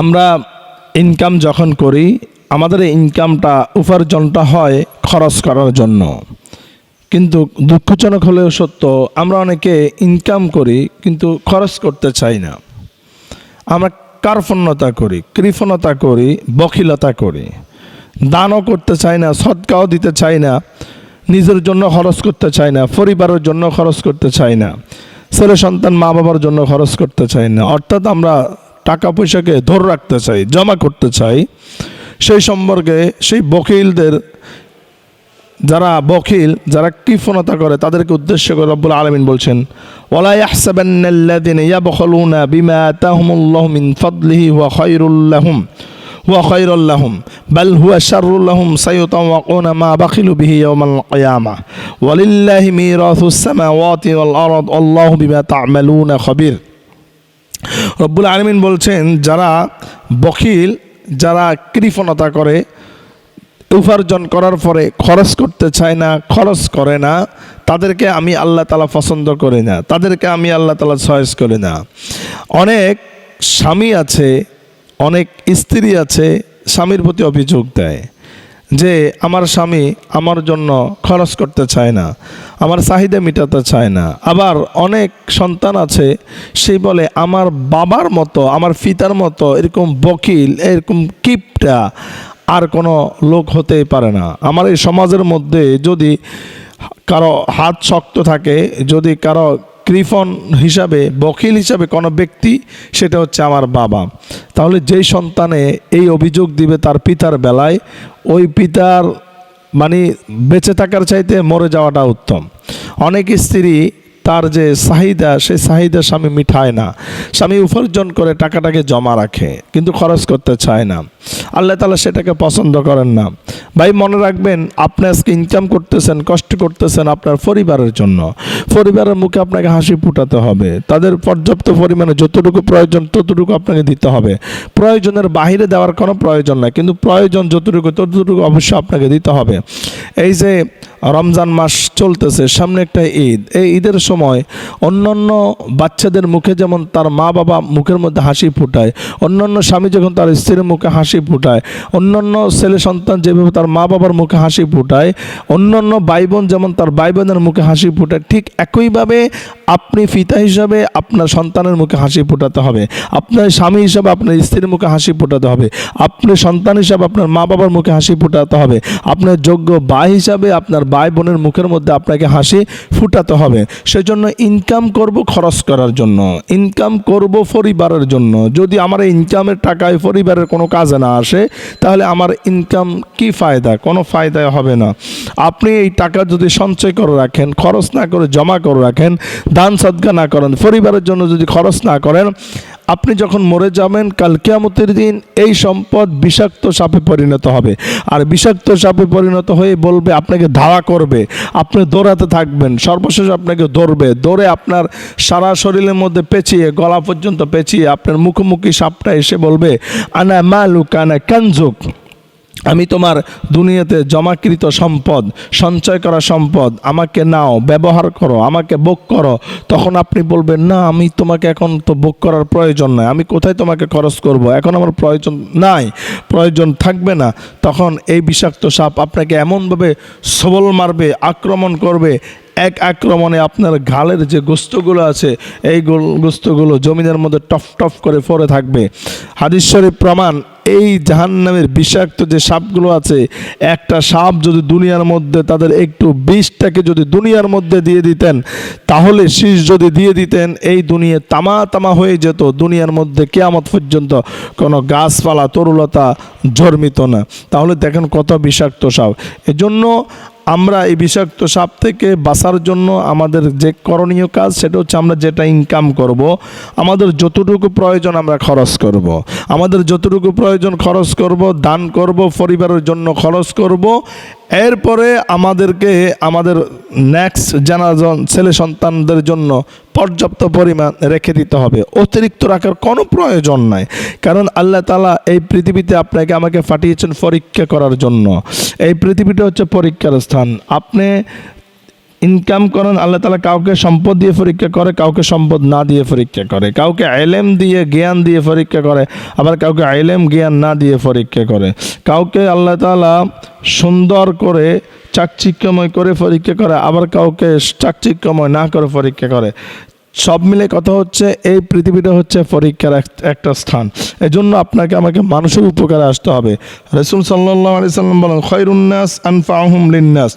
আমরা ইনকাম যখন করি, আমাদের ইনকামটা উপার্জনটা হয় খরচ করার জন্য। কিন্তু দুঃখজনক হলেও সত্য, আমরা অনেকে ইনকাম করি কিন্তু খরচ করতে চাই না। আমরা কার্পণ্যতা করি, কৃপণতা করি, বখিলতা করি, দানও করতে চাই না, সদকাও দিতে চাই না, নিজের জন্য খরচ করতে চাই না, পরিবারের জন্য খরচ করতে চাই না, ছেলে সন্তান মা বাবার জন্য খরচ করতে চাই না। অর্থাৎ আমরা টাকা পয়সাকে ধরে রাখতে চাই, জমা করতে চাই। সেই সম্পর্কে সেই বকিলদের, যারা কৃপণতা করে, তাদেরকে উদ্দেশ্য করে রব্বুল আলামিন বলছেন, ওয়ালা ইয়াহসাবান্নাল্লাযিনা ইয়াবখুলুনা বিমা আতাহুমুল্লাহু মিন ফাদলিহি ওয়া খায়রুল লাহুম বাল হুয়া শাররুল লাহুম সায়ুতাওয়াকুনা মা বাখিলু বিহি ইয়াওমাল কিয়ামাহ ওয়ালিল্লাহি মিরাসুস সামাওয়াতি ওয়াল আরদ আল্লাহু বিমা তা'মালুনা খাবীর। রব্বুল আলামিন বলছেন, যারা বখিল, যারা কৃপণতা করে, উপার্জন করার পরে খরচ করতে চায় না, খরচ করে না, তাদেরকে আমি আল্লাহ তাআলা পছন্দ করি না, তাদেরকে আমি আল্লাহ তাআলা চয়েস করি না। অনেক স্বামী আছে, অনেক স্ত্রী আছে, স্বামীর প্রতি অভিযোগ দেয় যে আমার স্বামী আমার জন্য খরচ করতে চায় না, আমার চাহিদা মেটাতে চায় না। আবার অনেক সন্তান আছে, সে বলে আমার বাবার মতো, আমার পিতার মতো এরকম বকিল, এরকম কিপটা আর কোনো লোক হতেই পারে না। আমার এই সমাজের মধ্যে যদি কারো হাত শক্ত থাকে, যদি কারো কৃপণ হিসাবে, বকিল হিসাবে কোনো ব্যক্তি, সেটা হচ্ছে আমার বাবা। তাহলে যেই সন্তানে এই অভিযোগ দিবে তার পিতার বেলায়, ওই পিতার মানে বেঁচে থাকার চাইতে মরে যাওয়াটা উত্তম। অনেক স্ত্রী তার যে চাহিদা, সেই চাহিদা স্বামী মিঠায় না, স্বামী উপার্জন করে টাকাটাকে জমা রাখে কিন্তু খরচ করতে চায় না। আল্লাহ তাআলা সেটাকে পছন্দ করেন না। ভাই মনে রাখবেন, আপনি আজকে ইনকাম করতেছেন, কষ্ট করতেছেন আপনার পরিবারের জন্য। পরিবারের মুখে আপনাকে হাসি ফুটাতে হবে, তাদের পর্যাপ্ত পরিমাণে যতটুকু প্রয়োজন ততটুকু আপনাকে দিতে হবে। প্রয়োজনের বাহিরে দেওয়ার কোনো প্রয়োজন নাই, কিন্তু প্রয়োজন যতটুকু ততটুকু অবশ্যই আপনাকে দিতে হবে। এই যে রমজান মাস চলতেছে, সামনে একটা ঈদ, এই ঈদের সময় অন্যান্য বাচ্চাদের মুখে যেমন তার মা বাবা মুখের মধ্যে হাসি ফুটায়, অন্যান্য স্বামী যখন তার স্ত্রীর মুখে হাসি ফুটায়, অন্যান্য ছেলে সন্তান যেভাবে তার মা বাবার মুখে হাসি ফুটায়, অন্যান্য ভাই বোন যেমন তার ভাই বোনের মুখে হাসি ফুটায়, ঠিক একইভাবে আপনি পিতা হিসাবে আপনার সন্তানের মুখে হাসি ফুটাতে হবে, আপনার স্বামী হিসাবে আপনার স্ত্রীর মুখে হাসি ফুটাতে হবে, আপনি সন্তান হিসাবে আপনার মা বাবার মুখে হাসি ফুটাতে হবে, আপনার যোগ্য ভাই হিসাবে আপনার ভাই বোনের মুখের মধ্যে আপনাকে হাসি ফুটাতে হবে। সেজন্য ইনকাম করব খরচ করার জন্য, ইনকাম করব পরিবারের জন্য। যদি আমার ইনকামের টাকায় পরিবারের কোনো কাজে না আসে, তাহলে আমার ইনকাম কি ফায়দা? কোনো ফায়দাই হবে না। আপনি এই টাকা যদি সঞ্চয় করে রাখেন, খরচ না করে জমা করে রাখেন, দান সদকা না করেন, পরিবারের জন্য যদি খরচ না করেন, আপনি যখন মরে যাবেন কাল কিয়ামতের দিন এই সম্পদ বিষাক্ত সাপে পরিণত হবে। আর বিষাক্ত সাপে পরিণত হয়ে বলবে, আপনাকে ধাওয়া করবে, আপনি দৌড়াতে থাকবেন, সর্বশেষ আপনাকে দৌড়ে আপনার সারা শরীরের মধ্যে পেঁচিয়ে, গলা পর্যন্ত পেঁচিয়ে আপনার মুখোমুখি সাপটা এসে বলবে, আনা মালুক আনা কানজুক, আমি তোমার দুনিয়াতে জমাকৃত সম্পদ, সঞ্চয় করা সম্পদ, আমাকে নাও, ব্যবহার করো, আমাকে ভোগ করো। তখন আপনি বলবেন, না আমি তোমাকে এখন তো ভোগ করার প্রয়োজন নাই, আমি কোথায় তোমাকে খরচ করব, এখন আমার প্রয়োজন নাই, প্রয়োজন থাকবে না। তখন এই বিষাক্ত সাপ আপনাকে এমনভাবে সবল মারবে, আক্রমণ করবে, এক আক্রমণে আপনার গালের যে গোস্তগুলো আছে, এই গোস্তগুলো জমিনের মধ্যে টফ টফ করে পড়ে থাকবে। হাদিস শরীফ প্রমাণ, এই জাহান্নামের বিষাক্ত যে সাপগুলো আছে, একটা সাপ যদি দুনিয়ার মধ্যে, তাদের একটু বিষটাকে যদি দুনিয়ার মধ্যে দিয়ে দিতেন, তাহলে শীষ যদি দিয়ে দিতেন, এই দুনিয়া তামা হয়ে যেত, দুনিয়ার মধ্যে কিয়ামত পর্যন্ত কোনো গাছপালা তরুলতা জন্মিত না। তাহলে দেখেন কত বিষাক্ত সাপ। এজন্য আমরা এই বিষাক্ত সাপ থেকে বাঁচার জন্য আমাদের যে করণীয় কাজ, সেটা হচ্ছে আমরা যেটা ইনকাম করব, আমাদের যতটুকু প্রয়োজন আমরা খরচ করব, আমাদের যতটুকু প্রয়োজন খরচ করব, দান করব, পরিবারের জন্য খরচ করব। এরপরে আমাদেরকে আমাদের নেক্সট জেনারেশন ছেলে সন্তানদের জন্য পর্যাপ্ত পরিমাণ রেখে দিতে হবে। অতিরিক্ত রাখার কোনো প্রয়োজন নাই, কারণ আল্লাহ তাআলা এই পৃথিবীতে আপনাকে আমাকে পাঠিয়েছেন পরীক্ষা করার জন্য। এই পৃথিবীটা হচ্ছে পরীক্ষার স্থান। আপনি ইনকাম করেন, আল্লাহ তাআলা কাউকে সম্পদ দিয়ে পরীক্ষা করে, কাউকে সম্পদ না দিয়ে পরীক্ষা করে, কাউকে ইলম দিয়ে জ্ঞান দিয়ে পরীক্ষা করে, আবার কাউকে ইলম জ্ঞান না দিয়ে পরীক্ষা করে, কাউকে আল্লাহ তাআলা সুন্দর করে চাকচিক্যময় করে পরীক্ষা করে, আবার কাউকে চাকচিক্যময় না করে পরীক্ষা করে। সব মিলে কথা হচ্ছে এই পৃথিবীটা হচ্ছে পরীক্ষার একটা স্থান। এজন্য আপনাকে আমাকে মানুষের উপকারে আসতে হবে। রাসূল সাল্লাল্লাহু আলাইহি সাল্লাম বলেন, খায়রুন নাস আনফাউহুম লিন-নাস,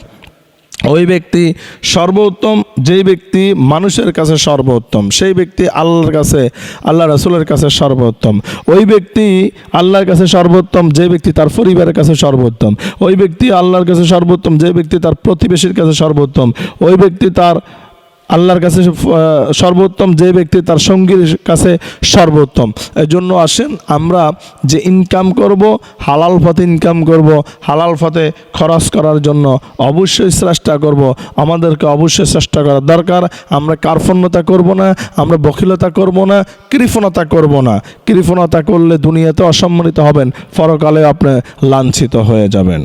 ওই ব্যক্তি সর্বোত্তম যেই ব্যক্তি মানুষের কাছে সর্বোত্তম, সেই ব্যক্তি আল্লাহর কাছে, আল্লাহ রাসূলের কাছে সর্বোত্তম। ওই ব্যক্তি আল্লাহর কাছে সর্বোত্তম যে ব্যক্তি তার পরিবারের কাছে সর্বোত্তম। ওই ব্যক্তি আল্লাহর কাছে সর্বোত্তম যে ব্যক্তি তার প্রতিবেশীর কাছে সর্বোত্তম। ওই ব্যক্তি তার আল্লাহর কাছে সর্বোত্তম যে ব্যক্তি তার সঙ্গীর কাছে সর্বোত্তম। এই জন্য আসেন আমরা যে ইনকাম করব, হালাল পথে ইনকাম করব, হালাল পথে খরচ করার জন্য অবশ্যই চেষ্টা করব। আমাদেরকে অবশ্যই চেষ্টা করা দরকার। আমরা কার্পণ্যতা করব না, আমরা বখিলতা করব না, কৃপণতা করব না। কৃপণতা করলে দুনিয়াতে অসম্মানিত হবেন, পরকালে আপনি লাঞ্ছিত হয়ে যাবেন।